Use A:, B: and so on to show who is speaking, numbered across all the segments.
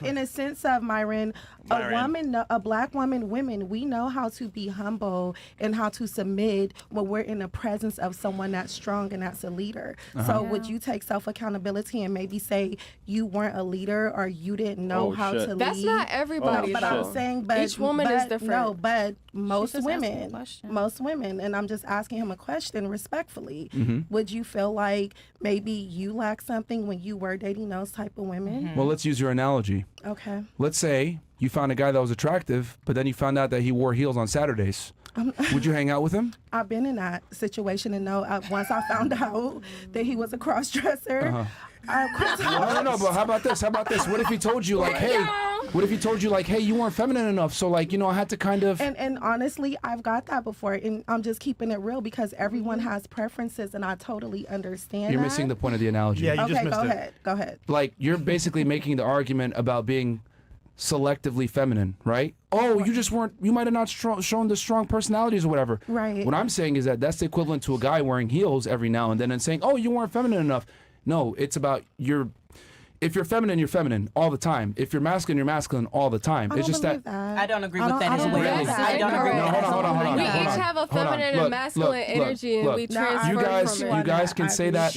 A: In a sense of Myron, a black woman, women, we know how to be humble and how to submit when we're in the presence of someone that's strong and that's a leader. So would you take self-accountability and maybe say you weren't a leader or you didn't know how to lead?
B: That's not everybody.
A: But I'm saying, but
B: each woman is different.
A: No, but most women, and I'm just asking him a question respectfully. Would you feel like maybe you lacked something when you were dating those type of women?
C: Well, let's use your analogy.
A: Okay.
C: Let's say you found a guy that was attractive, but then you found out that he wore heels on Saturdays. Would you hang out with him?
A: I've been in that situation and know once I found out that he was a cross-dresser.
C: No, but how about this? What if he told you like, hey, you weren't feminine enough, so like, I had to kind of...
A: And honestly, I've got that before, and I'm just keeping it real because everyone has preferences, and I totally understand
C: You're
A: that.
C: missing the point of the analogy.
D: Yeah, you just missed it.
A: Go ahead.
C: Like, you're basically making the argument about being selectively feminine, right? Oh, you might have not shown the strong personalities or whatever.
A: Right.
C: What I'm saying is that's the equivalent to a guy wearing heels every now and then and saying, oh, you weren't feminine enough. No, it's about if you're feminine all the time. If you're masculine all the time. It's just that.
E: I don't agree with that as well.
B: I don't agree.
C: No, hold on.
B: We each have a feminine and masculine energy, and we transfer from it.
C: You guys can say that.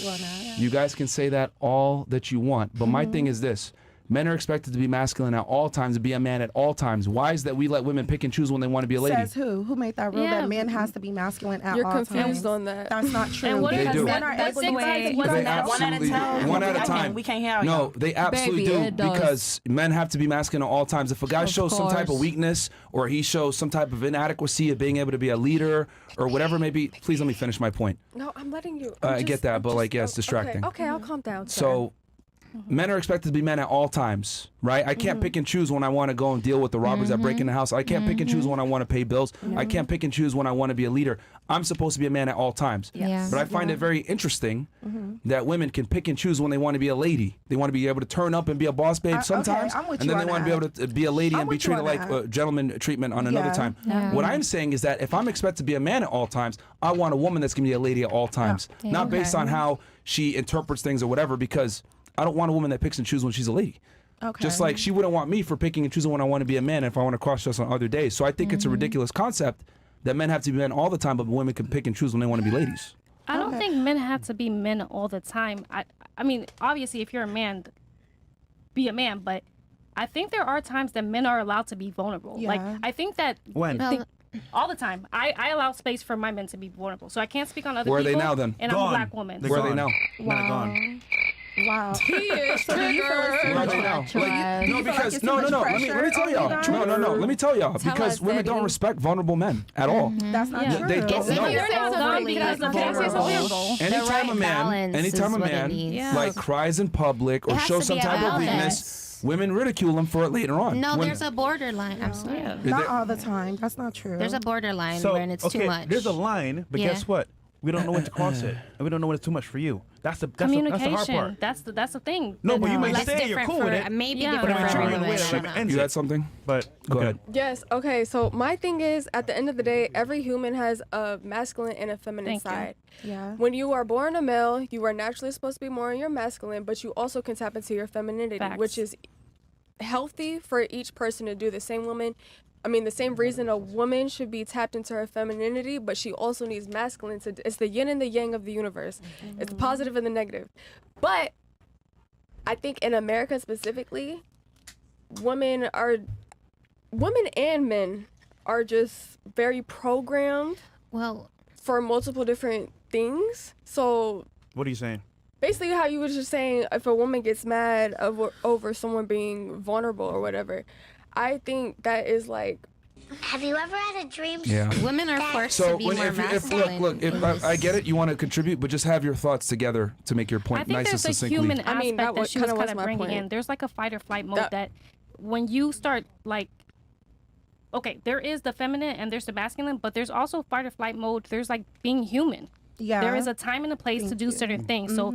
C: You guys can say that all that you want, but my thing is this. Men are expected to be masculine at all times, to be a man at all times. Why is that we let women pick and choose when they want to be a lady?
A: Says who? Who made that rule that men has to be masculine at all times?
B: You're confused on that.
A: That's not true.
C: And what
A: they do.
C: Men
A: are able to
E: one at a time. We can't hear you.
C: No, they absolutely do because men have to be masculine at all times. If a guy shows some type of weakness or he shows some type of inadequacy of being able to be a leader or whatever it may be, please let me finish my point.
B: No, I'm letting you.
C: I get that, but like, yeah, it's distracting.
B: Okay, I'll calm down.
C: So. Men are expected to be men at all times, right? I can't pick and choose when I want to go and deal with the robbers that break in the house. I can't pick and choose when I want to pay bills. I can't pick and choose when I want to be a leader. I'm supposed to be a man at all times. But I find it very interesting that women can pick and choose when they want to be a lady. They want to be able to turn up and be a boss babe sometimes, and then they want to be able to be a lady and be treated like a gentleman treatment on another time. What I'm saying is that if I'm expected to be a man at all times, I want a woman that's going to be a lady at all times, not based on how she interprets things or whatever, because I don't want a woman that picks and chooses when she's a lady. Okay. Just like she wouldn't want me for picking and choosing when I want to be a man if I want to cross-dress on other days. So I think it's a ridiculous concept that men have to be men all the time, but women can pick and choose when they want to be ladies.
F: I don't think men have to be men all the time. I mean, obviously, if you're a man, be a man, but I think there are times that men are allowed to be vulnerable.
A: Yeah.
F: Like, I think that...
D: When?
F: All the time. I allow space for my men to be vulnerable. So I can't speak on other people.
C: Where are they now, then?
F: And I'm a black woman.
C: Where are they now?
D: Men are gone.
A: Wow.
B: He is triggered.
C: Where are they now? No, because no. Let me tell y'all. No. Let me tell y'all. Because women don't respect vulnerable men at all.
A: That's not true.
C: They don't. Anytime a man like cries in public or shows some type of weakness, women ridicule him for it later on.
G: No, there's a borderline. Absolutely.
A: Not all the time. That's not true.
G: There's a borderline when it's too much.
D: There's a line, but guess what? We don't know when to cross it, and we don't know when it's too much for you. That's the hard part.
F: That's the thing.
D: No, but you may say you're cool with it.
G: Maybe different for everyone.
C: You had something?
D: But
C: go ahead.
B: Yes. Okay. So my thing is, at the end of the day, every human has a masculine and a feminine side.
A: Yeah.
B: When you are born a male, you are naturally supposed to be more in your masculine, but you also can tap into your femininity, which is healthy for each person to do. The same reason a woman should be tapped into her femininity, but she also needs masculine. It's the yin and the yang of the universe. It's the positive and the negative. But I think in America specifically, women and men are just very programmed for multiple different things. So
D: what are you saying?
B: Basically how you were just saying, if a woman gets mad over someone being vulnerable or whatever, I think that is like...
H: Have you ever had a dream?
C: Yeah.
G: Women are forced to be more masculine.
C: If I get it, you want to contribute, but just have your thoughts together to make your point nice and succinctly.
F: I think there's a human aspect that she was kind of bringing in. There's like a fight or flight mode that when you start like... Okay, there is the feminine and there's the masculine, but there's also fight or flight mode. There's like being human. Yeah. There is a time and a place to do certain things. So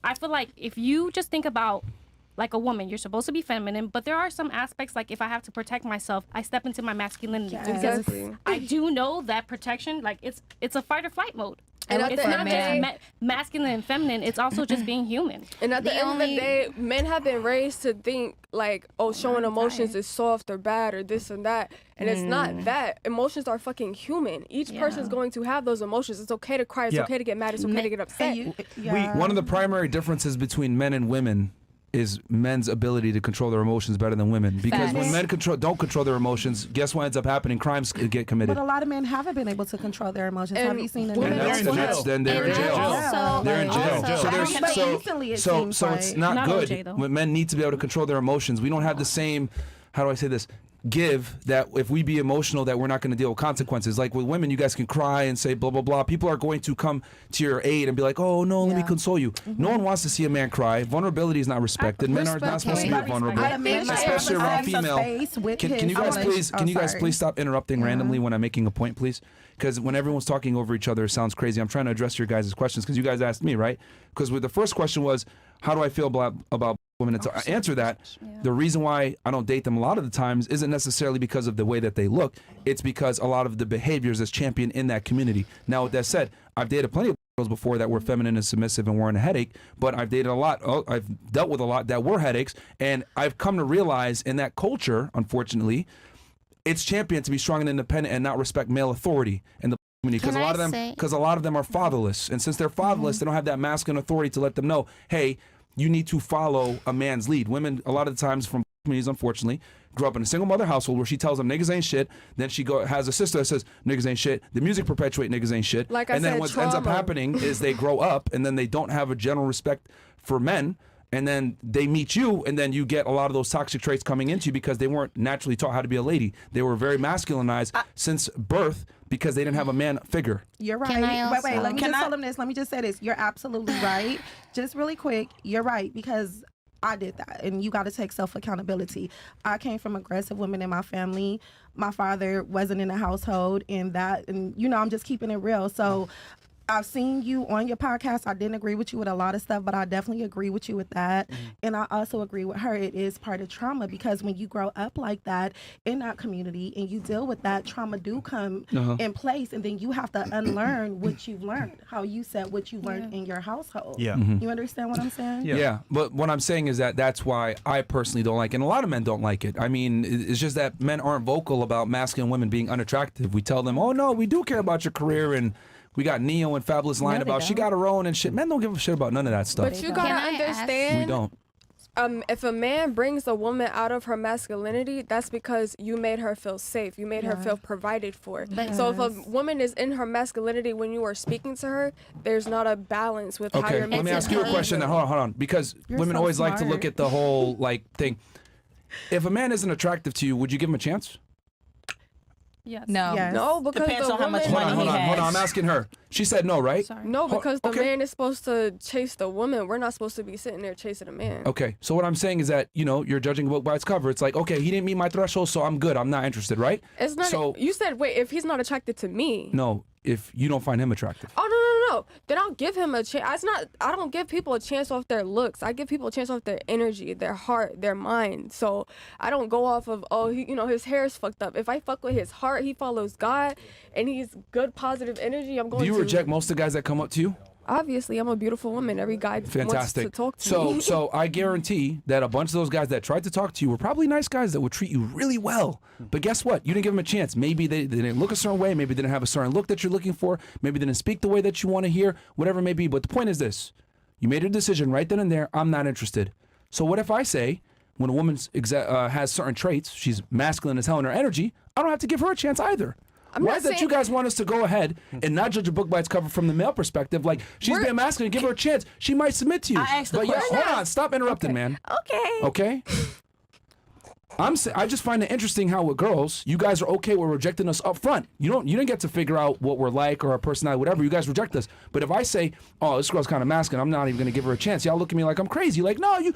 F: I feel like if you just think about like a woman, you're supposed to be feminine, but there are some aspects, like if I have to protect myself, I step into my masculinity. Because I do know that protection, like it's a fight or flight mode.
B: And at
F: It's
B: the
F: not
B: end of the
F: just
B: day,
F: masculine and feminine. It's also just being human.
B: and at the end of the day, men have been raised to think like, oh, showing emotions is soft or bad or this and that. And it's not that. Emotions are fucking human. Each person's going to have those emotions. It's okay to cry. It's okay to get mad. It's okay to get upset.
C: One of the primary differences between men and women is men's ability to control their emotions better than women. Because when men don't control their emotions, guess what ends up happening? Crimes get committed.
A: But a lot of men haven't been able to control their emotions. Have you seen them?
C: Then they're in jail. They're in jail. So it's not good. When men need to be able to control their emotions. We don't have the same, how do I say this? Give that if we be emotional that we're not going to deal with consequences. Like with women, you guys can cry and say blah blah blah. People are going to come to your aid and be like, oh no, let me console you. No one wants to see a man cry. Vulnerability is not respected. Men are not supposed to be vulnerable, especially around female. Can you guys please stop interrupting randomly when I'm making a point, please? Because when everyone's talking over each other, it sounds crazy. I'm trying to address your guys' questions because you guys asked me, right? Because the first question was, how do I feel about women? And to answer that, the reason why I don't date them a lot of the times isn't necessarily because of the way that they look. It's because a lot of the behaviors that's championed in that community. Now, with that said, I've dated plenty of girls before that were feminine and submissive and weren't a headache, but I've dated a lot. I've dealt with a lot that were headaches, and I've come to realize in that culture, unfortunately, it's championed to be strong and independent and not respect male authority in the community because a lot of them are fatherless, and since they're fatherless, they don't have that masculine authority to let them know, hey, you need to follow a man's lead. Women, a lot of the times from communities, unfortunately, grew up in a single mother household where she tells them niggas ain't shit. Then she has a sister that says niggas ain't shit. The music perpetuate niggas ain't shit. Then what ends up happening is they grow up and then they don't have a general respect for men. And then they meet you, and then you get a lot of those toxic traits coming into you because they weren't naturally taught how to be a lady. They were very masculinized since birth because they didn't have a man figure.
A: You're right. Wait, let me just tell them this. Let me just say this. You're absolutely right. Just really quick, you're right, because I did that, and you got to take self-accountability. I came from aggressive women in my family. My father wasn't in the household, and I'm just keeping it real. So I've seen you on your podcast. I didn't agree with you with a lot of stuff, but I definitely agree with you with that. And I also agree with her. It is part of trauma because when you grow up like that in that community and you deal with that, trauma do come in place, and then you have to unlearn what you've learned, how you said what you learned in your household. Yeah. You understand what I'm saying?
C: Yeah. But what I'm saying is that's why I personally don't like it, and a lot of men don't like it. I mean, it's just that men aren't vocal about masculine women being unattractive. We tell them, oh no, we do care about your career, and we got Neo and Fabulous line about she got her own and shit. Men don't give a shit about none of that stuff.
B: But you gotta understand.
C: We don't.
B: If a man brings a woman out of her masculinity, that's because you made her feel safe. You made her feel provided for. So if a woman is in her masculinity when you are speaking to her, there's not a balance with how you're
C: let me ask you a question. Hold on. Because women always like to look at the whole thing. If a man isn't attractive to you, would you give him a chance?
F: Yes.
E: No.
A: Yes.
B: No, because
E: depends on how much
C: Hold
E: money he has.
C: on. I'm asking her. She said no, right?
F: Sorry.
B: No, because the man is supposed to chase the woman. We're not supposed to be sitting there chasing a man.
C: Okay. So what I'm saying is that, you're judging a book by its cover. It's like, okay, he didn't meet my threshold, so I'm good. I'm not interested, right?
B: It's not. So you said, wait, if he's not attracted to me.
C: No, if you don't find him attractive.
B: Oh, no. Then I'll give him a chance. I don't give people a chance off their looks. I give people a chance off their energy, their heart, their mind. So I don't go off of, his hair is fucked up. If I fuck with his heart, he follows God, and he's good, positive energy, I'm going to.
C: Do you reject most of the guys that come up to you?
B: Obviously, I'm a beautiful woman. Every guy wants to talk to me.
C: So I guarantee that a bunch of those guys that tried to talk to you were probably nice guys that would treat you really well. But guess what? You didn't give them a chance. Maybe they didn't look a certain way. Maybe they didn't have a certain look that you're looking for. Maybe they didn't speak the way that you want to hear. Whatever it may be. But the point is this. You made a decision right then and there. I'm not interested. So what if I say, when a woman has certain traits, she's masculine as hell in her energy, I don't have to give her a chance either. Why is that you guys want us to go ahead and not judge a book by its cover from the male perspective? Like, she's being masculine, give her a chance. She might submit to you.
E: I asked the
C: but
E: question.
C: Hold on, stop interrupting, man. Okay? I just find it interesting how with girls, you guys are okay with rejecting us up front. You didn't get to figure out what we're like or our personality, whatever. You guys reject us. But if I say, oh, this girl's kind of masculine, I'm not even going to give her a chance. Y'all look at me like I'm crazy. Like, no, you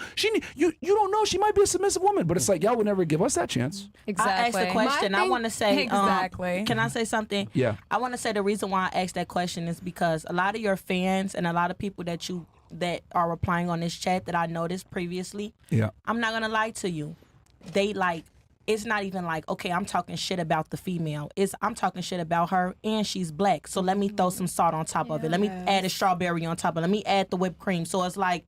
C: don't know. She might be a submissive woman. But it's like, y'all would never give us that chance.
E: Exactly. I asked the question. I want to say,
I: exactly.
E: Can I say something?
C: Yeah.
E: I want to say the reason why I asked that question is because a lot of your fans and a lot of people that are replying on this chat that I noticed previously,
C: yeah,
E: I'm not going to lie to you. They it's not even like, okay, I'm talking shit about the female. I'm talking shit about her, and she's black. So let me throw some salt on top of it. Let me add a strawberry on top of it. Let me add the whipped cream. So it's like,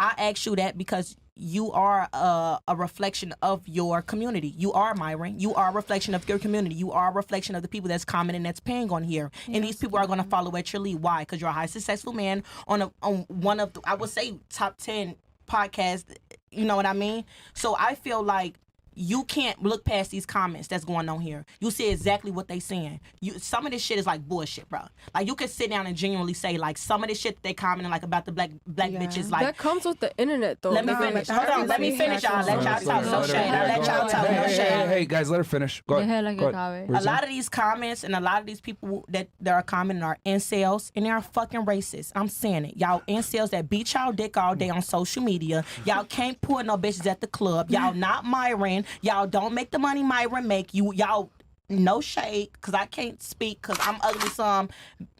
E: I ask you that because you are a reflection of your community. You are Myron. You are a reflection of your community. You are a reflection of the people that's commenting, that's paying on here. And these people are going to follow at your lead. Why? Because you're a high successful man on one of the, I would say, top 10 podcasts. You know what I mean? So I feel like you can't look past these comments that's going on here. You see exactly what they saying. Some of this shit is like bullshit, bro. Like, you can sit down and genuinely say, like, some of this shit they commenting like about the black bitches. Like,
B: that comes with the internet, though.
E: Let me finish. Hold on. Let me finish, y'all. Let y'all talk. No shade. I'll let y'all talk. No shade.
C: Hey, guys, let her finish. Go ahead.
E: A lot of these comments and a lot of these people that are commenting are incels, and they're fucking racist. I'm saying it. Y'all incels that beat y'all dick all day on social media. Y'all can't pull no bitches at the club. Y'all not Myron. Y'all don't make the money Myron make. Y'all, no shade, because I can't speak because I'm ugly some,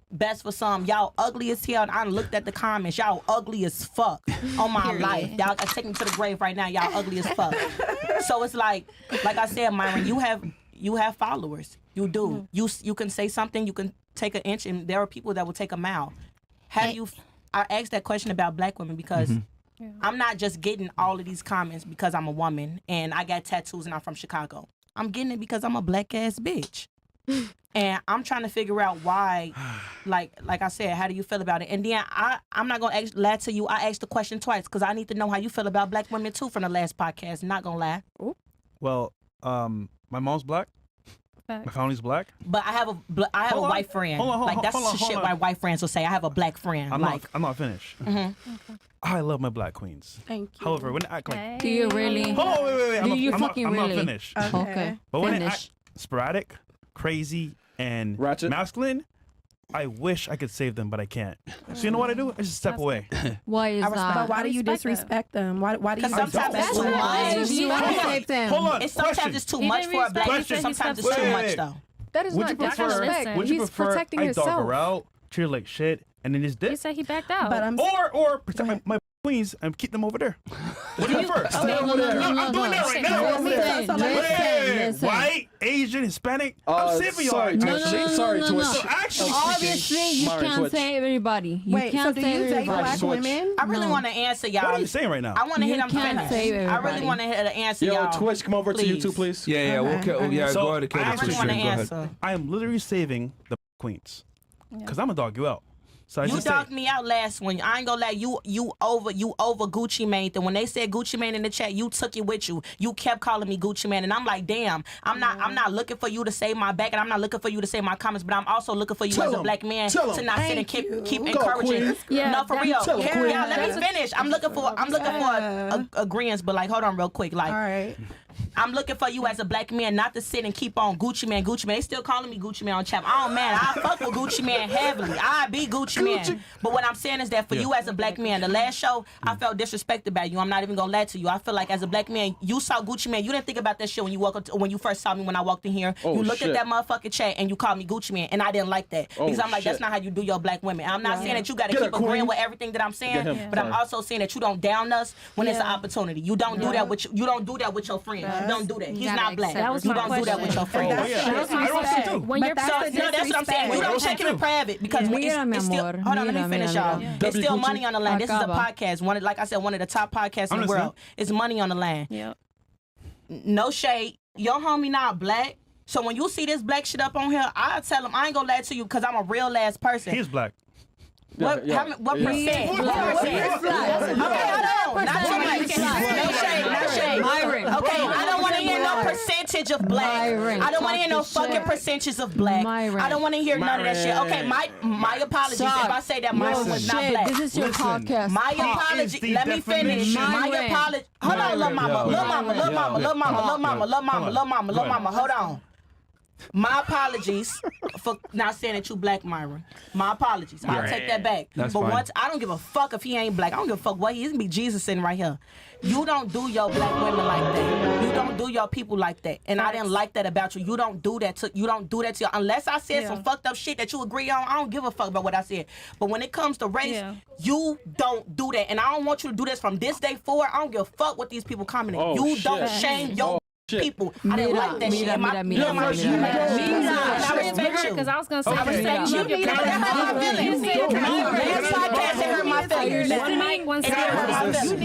E: best for some. Y'all ugly as hell, and I looked at the comments. Y'all ugly as fuck on my life. Y'all take me to the grave right now. Y'all ugly as fuck. So it's like I said, Myron, you have followers. You do. You can say something, you can take an inch, and there are people that will take a mile. I asked that question about black women because I'm not just getting all of these comments because I'm a woman and I got tattoos and I'm from Chicago. I'm getting it because I'm a black ass bitch. And I'm trying to figure out why, like I said, how do you feel about it? And then I'm not going to lie to you. I asked the question twice because I need to know how you feel about black women too from the last podcast. Not going to lie.
D: Well, my mom's black. My family's black.
E: But I have a white friend. That's the shit my white friends will say. I have a black friend.
D: I'm not finished. I love my black queens.
A: Thank you.
D: However, when I act like...
I: Do you really?
D: Hold on, wait.
I: I'm
D: not finished.
I: Okay.
D: But when I act sporadic, crazy, and masculine, I wish I could save them, but I can't. So you know what I do? I just step away.
I: Why is that?
A: But why do you disrespect them? Why do you
E: sometimes
A: disrespect
E: too much.
I: You want to save them.
D: Hold on.
E: Sometimes it's too much for a black person. Sometimes it's too much, though.
B: That is not disrespect.
D: Would you
B: He's
D: prefer
B: protecting
D: I
B: himself.
D: dog her out, treat her like shit, and then just dip?
F: He said he backed out.
A: But I'm
D: Or protect my queens and keep them over there. What do you prefer? I'm doing that right now.
I: Listen.
D: White, Asian, Hispanic. I'm saving y'all.
I: Sorry,
D: So
I: Twitch.
D: actually,
I: Obviously, you can't save everybody. You
A: Wait, so
I: can't
A: do
I: save
A: you date
I: everybody.
A: black women?
E: I really want to answer y'all.
D: what are you saying right now?
E: I want to hit them
I: can't
E: finish.
I: save
E: I really
I: everybody.
E: want to hit the answer y'all.
J: Twitch, come over to you too, please.
C: Yeah, we'll
D: So,
C: go ahead and kill
D: I
C: this
E: really
C: for
E: want to
C: sure. Go ahead.
E: answer.
D: I am literally saving the queens because I'm gonna dog you out. So I
E: You
D: just
E: dogged me out last one. I ain't gonna lie. You over Gucci Mane. And when they said Gucci Mane in the chat, you took it with you. You kept calling me Gucci Mane, and I'm like, damn. I'm not looking for you to save my back, and I'm not looking for you to save my comments. But I'm also looking for you as a black man to not sit and keep encouraging. No, for real. Yeah, let me finish. I'm looking for agreements, but like, hold on, real quick. Like,
A: All right.
E: I'm looking for you as a black man not to sit and keep on Gucci Man. They still calling me Gucci Man on chat. Oh man, I fuck with Gucci Man heavily. I be Gucci Man. But what I'm saying is that for you as a black man, the last show, I felt disrespected by you. I'm not even gonna lie to you. I feel like as a black man, you saw Gucci Man. You didn't think about that shit when you first saw me when I walked in here. You looked at that motherfucking chat and you called me Gucci Man, and I didn't like that because I'm like, that's not how you do your black women. I'm not saying that you gotta keep agreeing with everything that I'm saying, but I'm also saying that you don't down us when it's an opportunity. You don't do that with you don't do that with your friends. You don't do that. He's not black.
F: That was
E: you
F: my
E: don't do that with your friends.
F: question. When you're
E: that's what I'm saying. You don't check him in private because it's still. Hold on, let me finish, y'all. There's still money on the line. This is a podcast. Like I said, one of the top podcasts in the world. It's money on the line.
F: Yep.
E: No shade. Your homie not black. So when you see this black shit up on here, I tell him I ain't gonna lie to you because I'm a real ass person.
D: He's black.
E: What percent? What percent? Okay, hold on. Not too much. No shade.
I: Myron.
E: Okay, I don't want to hear no percentage of black. I don't want to hear no fucking percentages of black. I don't want to hear none of that shit. Okay, my apologies if I say that Myron was not black.
I: This is your podcast.
E: My apology. Let me finish. My apology. Hold on, little mama. Hold on. My apologies for not saying that you black, Myron. My apologies. I'll take that back.
C: That's
E: but
C: fine.
E: once I don't give a fuck if he ain't black. I don't give a fuck what he is. Be Jesus sitting right here. You don't do your black women like that. You don't do your people like that. And I didn't like that about you. You don't do that to you. Unless I said some fucked up shit that you agree on, I don't give a fuck about what I said. But when it comes to race, you don't do that. And I don't want you to do this from this day forward. I don't give a fuck what these people commenting. You don't shame your people. I didn't like that shit.
F: Because I was gonna say,
E: I respect you. They hurt my feelings. Last podcast, they hurt my feelings.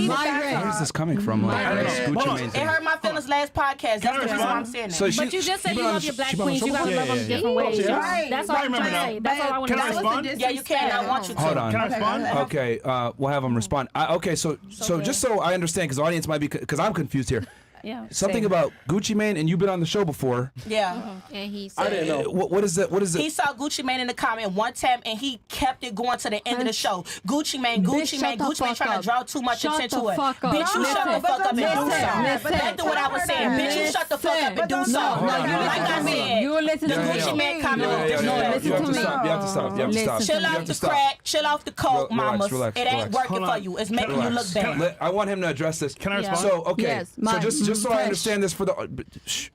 C: Where is this coming from? Like, Gucci Mane.
E: It hurt my feelings last podcast. That's the reason why I'm saying that.
C: So
F: but you just said you love your black queens. You gotta love them different ways. That's all I'm trying to say. That's all I want to say.
D: Can I respond?
E: Yeah, you can. I want you to.
C: Hold on.
D: Can I respond?
C: Okay, we'll have him respond. Okay, so just so I understand, because the audience might be, because I'm confused here.
F: Yeah.
C: Something about Gucci Mane, and you've been on the show before.
E: Yeah.
G: And he said,
C: I didn't know. What is that? What is it?
E: He saw Gucci Mane in the comment one time, and he kept it going to the end of the show. Gucci Mane trying to draw too much attention to it. Bitch, you shut the fuck up and do something. Back to what I was saying. Bitch, you shut the fuck up and do something. Like I said,
I: You listen
E: the
I: to
E: Gucci Mane comment was
C: You have
E: disrespectful.
C: to stop. You have to stop. You have to stop.
E: Chill out the crack, chill off the coke, mamas. It ain't working for you. It's making you look bad.
C: I want him to address this.
D: Can I respond?
C: So, okay.
I: Yes,
C: So just so I understand this for the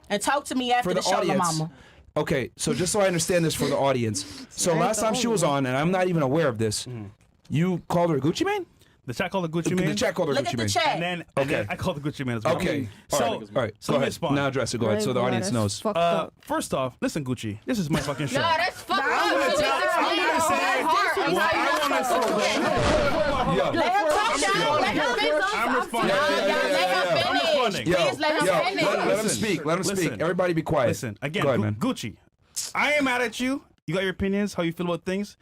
E: And talk to me after
C: for
E: the
C: the
E: show,
C: audience.
E: mama.
C: Okay, so just so I understand this for the audience. So last time she was on, and I'm not even aware of this, you called her Gucci Mane?
D: The chat called the Gucci Mane.
C: The chat called her
E: Look
C: Gucci
E: at
C: Mane.
E: the chat.
D: And then I called the Gucci Mane as well.
C: Okay.
D: So,
C: All right.
D: so
C: Go
D: let me
C: ahead.
D: respond.
C: Now address it. Go ahead, so the audience knows.
D: First off, listen, Gucci. This is my fucking show.
B: Nah, that's fucked up.
D: I'm gonna say what I want to say.
E: Let her talk, y'all. Let her finish.
D: I'm responding.
E: Please let her finish.
C: Let him speak. Let him speak.
D: Listen.
C: Everybody be quiet.
D: Listen, again,
C: Go ahead, man.
D: Gucci. I am mad at you. You got your opinions, how you feel about things.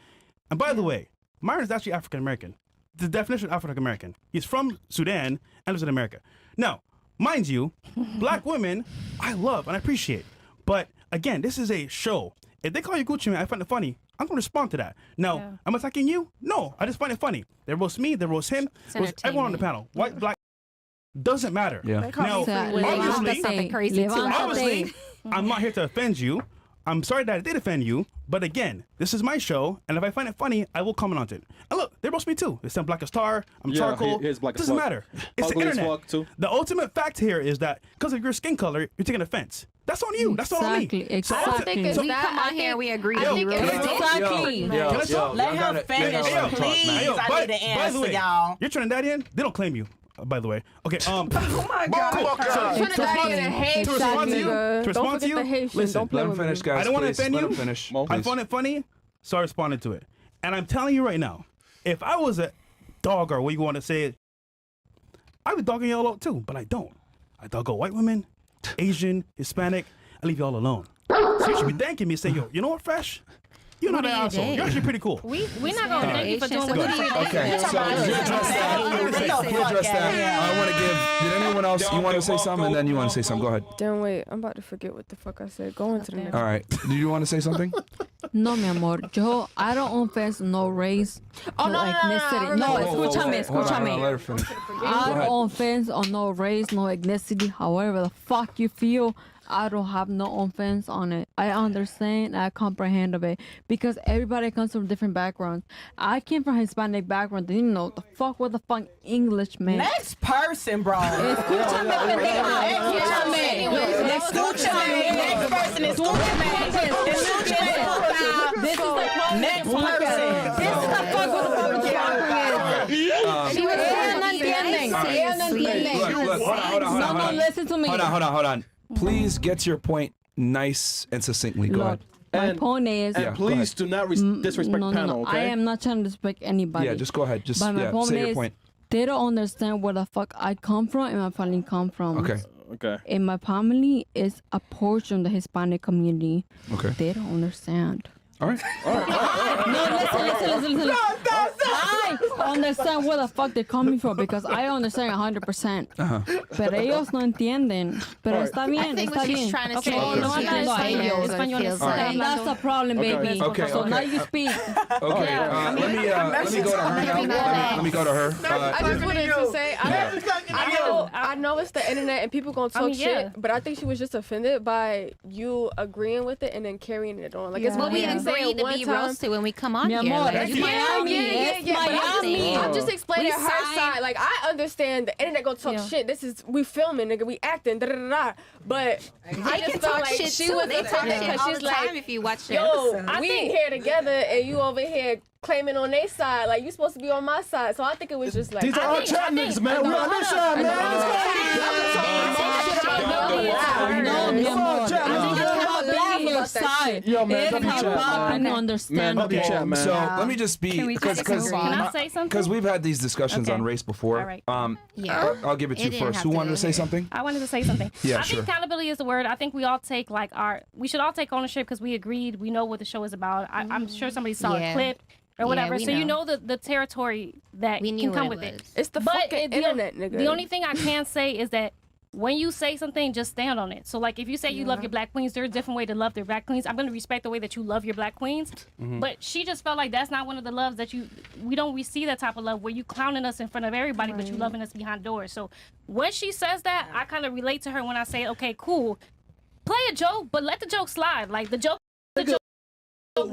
D: And by the way, Myron is actually African American. The definition of African American. He's from Sudan and lives in America. Now, mind you, black women, I love and I appreciate. But again, this is a show. If they call you Gucci Mane, I find it funny. I'm going to respond to that. Now, I'm attacking you? No, I just find it funny. They roast me, they roast him, roast everyone on the panel. White, black, doesn't matter.
C: Yeah.
D: Now, obviously, I'm not here to offend you. I'm sorry that I did offend you, but again, this is my show, and if I find it funny, I will comment on it. And look, they roast me too. They said black as tar, I'm charcoal.
J: He is black as
D: doesn't
J: fuck.
D: matter. It's the
J: Ugly as
D: internet.
J: fuck, too.
D: The ultimate fact here is that because of your skin color, you're taking offense. That's on you. That's not on me.
I: Exactly.
B: I don't think it's
G: we
B: that.
G: come out here, we agree.
B: I think it's
I: Exactly.
E: Let her finish, please. I need an answer, y'all.
D: You're Trinidadian? They don't claim you. By the way, okay.
A: Oh my God.
D: To respond to you,
B: Don't forget the Haitian.
D: listen.
B: Don't play
C: Let him
B: with
C: finish,
B: me.
C: guys.
D: I don't want to
C: please.
D: offend
C: Let
D: you.
C: him finish.
D: I found it funny, so I responded to it. And I'm telling you right now, if I was a dog or what you want to say it, I would dogging y'all out too, but I don't. I dog out white women, Asian, Hispanic. I leave y'all alone. So you should be thanking me, saying, yo, you know what, Fresh? You're not an asshole. You're actually pretty cool.
F: We're not gonna thank you for doing what you did.
C: Okay, so you address that. I want to give. Did anyone else? You want to say something, and then you want to say something. Go ahead.
B: Damn, wait. I'm about to forget what the fuck I said. Go into the next.
C: All right. Do you want to say something?
I: No, mi amor, yo, I don't offense no race, no ethnicity. No, escúchame.
C: Hold on, let her finish.
I: I don't offense on no race, no ethnicity, however the fuck you feel. I don't have no offense on it. I understand, I comprehend of it because everybody comes from different backgrounds. I came from Hispanic background. Didn't know the fuck what the fuck English meant.
E: Next person, bro.
I: Escúchame,
E: Next person is
I: This is the
E: next person.
I: This is the fuck with the public
C: Hold on.
I: Listen to me.
C: Hold on. Please get to your point nice and succinctly. Go ahead.
I: My point is...
J: And please do not disrespect the panel, okay?
I: I am not trying to disrespect anybody.
C: Yeah, just go ahead. Just
I: But my point
C: say
I: is,
C: your point.
I: they don't understand where the fuck I come from and my family come from.
C: Okay.
J: Okay.
I: And my family is a portion of the Hispanic community.
C: Okay.
I: They don't understand.
C: All right.
I: No, listen. I understand where the fuck they're coming from because I understand 100%. Pero ellos no entienden. Pero está bien,
G: I think
I: está
G: what she's
I: bien.
G: trying to
I: Okay,
G: say
I: no
G: is she
I: entiendo a ellos.
G: understands what it feels like.
I: And that's the problem, baby.
C: Okay,
I: So
C: okay.
I: now you speak.
C: Okay. Let me go to her now. Let me go to her.
B: I just wanted to say, I know it's the internet and people gonna talk shit, but I think she was just offended by you agreeing with it and then carrying it on. Like it's
G: Well,
B: what
G: we
B: we
G: agree
B: say
G: to
B: one
G: be
B: time.
G: roasted when we come on here.
I: amor,
G: Like,
I: it's
G: you
I: Miami. Miami.
B: I'm just explaining
G: We
B: her
G: signed-
B: side. Like I understand the internet gonna talk shit. This is we filming, nigga. We acting. Da da da da. But I just felt like she was
G: They talk
B: offended
G: shit
B: because
G: all
B: she's
G: the time
B: like,
G: if you watch it.
B: yo, we here together and you over here claiming on their side. Like you supposed to be on my side. So I think it was just like
J: These are our chat niggas, man. We're on this side, man.
I: why.
J: Yo, man,
I: It's
J: don't be chat,
I: about
J: man.
I: being understandable.
J: Man, don't be chat, man.
C: So let me just be
G: Can we just
C: because
G: move on?
F: Can I say something?
C: because we've had these discussions
F: Okay.
C: on race before.
F: All right.
G: Yeah.
C: I'll give it to
G: It
C: you
G: didn't
C: first.
G: have
C: Who
G: to
C: wanted
G: go
C: to say
G: here.
C: something?
F: I wanted to say something.
C: Yeah,
F: I
C: sure.
F: think accountability is the word. I think we all take we should all take ownership because we agreed. We know what the show is about. I'm sure somebody saw
G: Yeah.
F: a clip or
G: Yeah,
F: whatever.
G: we
F: so you
G: know.
F: know the territory that
G: We knew
F: can come
G: what
F: with
G: it
F: it.
G: was.
B: It's the
F: But
B: fucking internet, nigga.
F: The only thing I can say is that when you say something, just stand on it. So like if you say you love your black queens, there's a different way to love their black queens. I'm gonna respect the way that you love your black queens. But she just felt like that's not one of the loves that we don't receive that type of love where you clowning us in front of everybody, but you loving us behind doors. So when she says that, I kind of relate to her when I say, okay, cool, play a joke, but let the joke slide. Like the joke.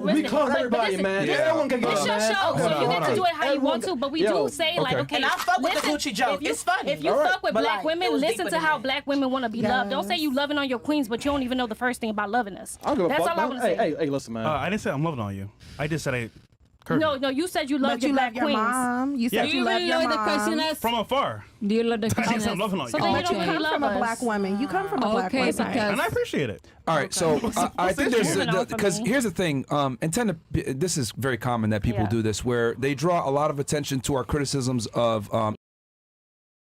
J: We call everybody, man.
C: Yeah.
J: Everyone can get
F: It's
J: on,
F: your
J: man.
F: show, so you get to do it how you
J: Everyone
F: want to. But we
J: Yo.
F: do say like, okay,
E: And I fuck with the
F: listen,
E: Gucci joke.
F: if you-
E: It's funny.
F: If you
J: All right.
F: fuck with
E: But,
F: black
E: like,
F: women,
E: it was
F: listen
E: deeper
F: to
E: than
F: how
E: that.
F: black women want to be loved. Don't say you loving on your queens, but you don't even know the first thing about loving us.
J: I don't give a
F: That's
J: fuck,
F: all I
J: man.
F: want to say.
J: Hey, listen, man.
D: I didn't say I'm loving on you. I just said I.
F: No, you said you love
A: But
F: your
A: you
F: black
A: love your
F: queens.
A: mom. You said
D: Yeah.
A: you love your
I: the
A: mom.
I: craziness?
D: From afar.
I: Do you love the
D: I didn't say I'm
I: craziness?
D: loving on you.
F: So then you
A: But you
F: don't
A: come
F: love
A: from a
F: us.
A: black woman. You come from a black
I: Okay,
A: woman.
I: because
D: And I appreciate it.
C: All right, so I think there's
F: Moving on from
C: because
F: me.
C: here's the thing. This is very common that people
F: Yeah.
C: do this, where they draw a lot of attention to our criticisms of.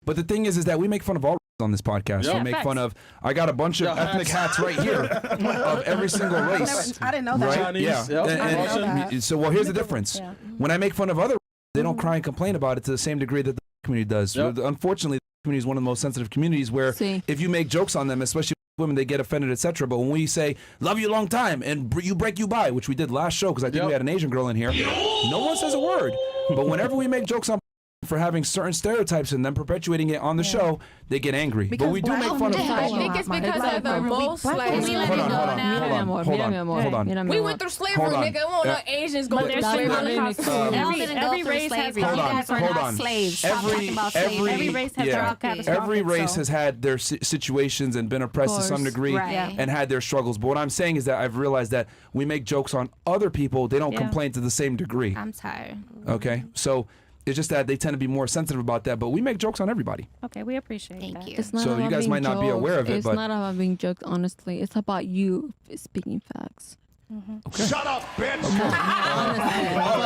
C: But the thing is that we make fun of all on this podcast.
J: Yeah,
C: we make
F: facts.
C: fun of. I got a bunch of ethnic hats right here of every single race.
A: I didn't know that.
C: Right?
J: Chinese,
C: Yeah.
J: yeah.
C: And-
A: I didn't know
C: and-
A: that.
C: so, well, here's the difference.
F: Yeah.
C: When I make fun of other, they don't cry and complain about it to the same degree that the community does.
J: Yep.
C: Unfortunately, the community is one of the most sensitive communities where
I: See.
C: if you make jokes on them, especially women, they get offended, etc. But when we say "love you a long time" and you break you by, which we did last show because I think we had an Asian girl in here, no one says a word. But whenever we make jokes on for having certain stereotypes and then perpetuating it on the show, they get angry.
A: Because
C: but we do
A: black
C: make
A: women
C: fun of.
B: I think it's because of the most
A: black
B: like
A: women-
G: let it go now.
C: Hold on.
B: we went through slavery,
C: Hold on.
B: nigga. We want no Asians going
F: But
B: through
F: there's
I: That's
B: slavery.
I: not
F: Holocaust.
I: really
G: Y'all
F: Every
G: didn't go through
F: race has
G: slavery.
C: Hold
G: You
C: on,
G: guys are
C: hold
G: not
C: on.
G: slaves. Stop talking about slavery.
F: Every race has their own catastrophic,
C: every race
F: so-
C: has had their situations and been oppressed to some
I: course.
C: degree
G: Right.
C: and had their struggles. But what I'm saying is that I've realized that we make jokes on other people, they don't
F: Yeah.
C: complain to the same degree.
G: I'm tired.
C: Okay, so it's just that they tend to be more sensitive about that. But we make jokes on everybody.
F: Okay, we appreciate
G: Thank
F: that.
G: you.
I: It's not
C: So you
I: about
C: guys
I: being
C: might not be
I: jokes.
C: aware of it,
I: It's
C: but-
I: not about being joked, honestly. It's about you speaking facts.
K: Shut up, bitch!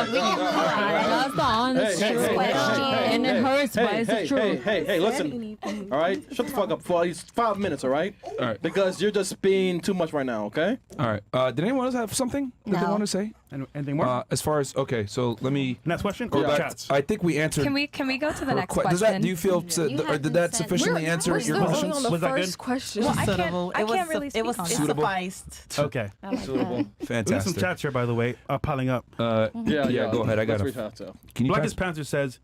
I: That's the honest truth. And it hurts, but it's the truth.
J: Hey, listen. All right? Shut the fuck up for at least 5 minutes, all right?
C: All right.
J: Because you're just being too much right now, okay?
C: All right. Did anyone else have something that they
G: No.
C: want to say?
D: Anything more?
C: As far as so let me
D: Next question?
C: go
D: Or
C: back.
D: chats?
C: I think we answered.
L: Can we go to the
C: her
L: next
C: Does
L: question?
C: that? Do you feel? Or did that sufficiently answer
B: We're
C: your
B: still only
C: questions?
B: on the
D: Was that
B: first
D: good?
B: question.
L: Well, I
E: Suitable.
L: can't really
E: It was
L: speak on
E: it
L: that.
E: sufficed.
D: Okay.
C: Suitable.
D: We got some
C: Fantastic.
D: chats here, by the way, piling up.
J: Yeah,
C: Go ahead. I got
J: Let's
C: it.
J: read that, so.
C: Can you pass?
D: Blackest Panther says,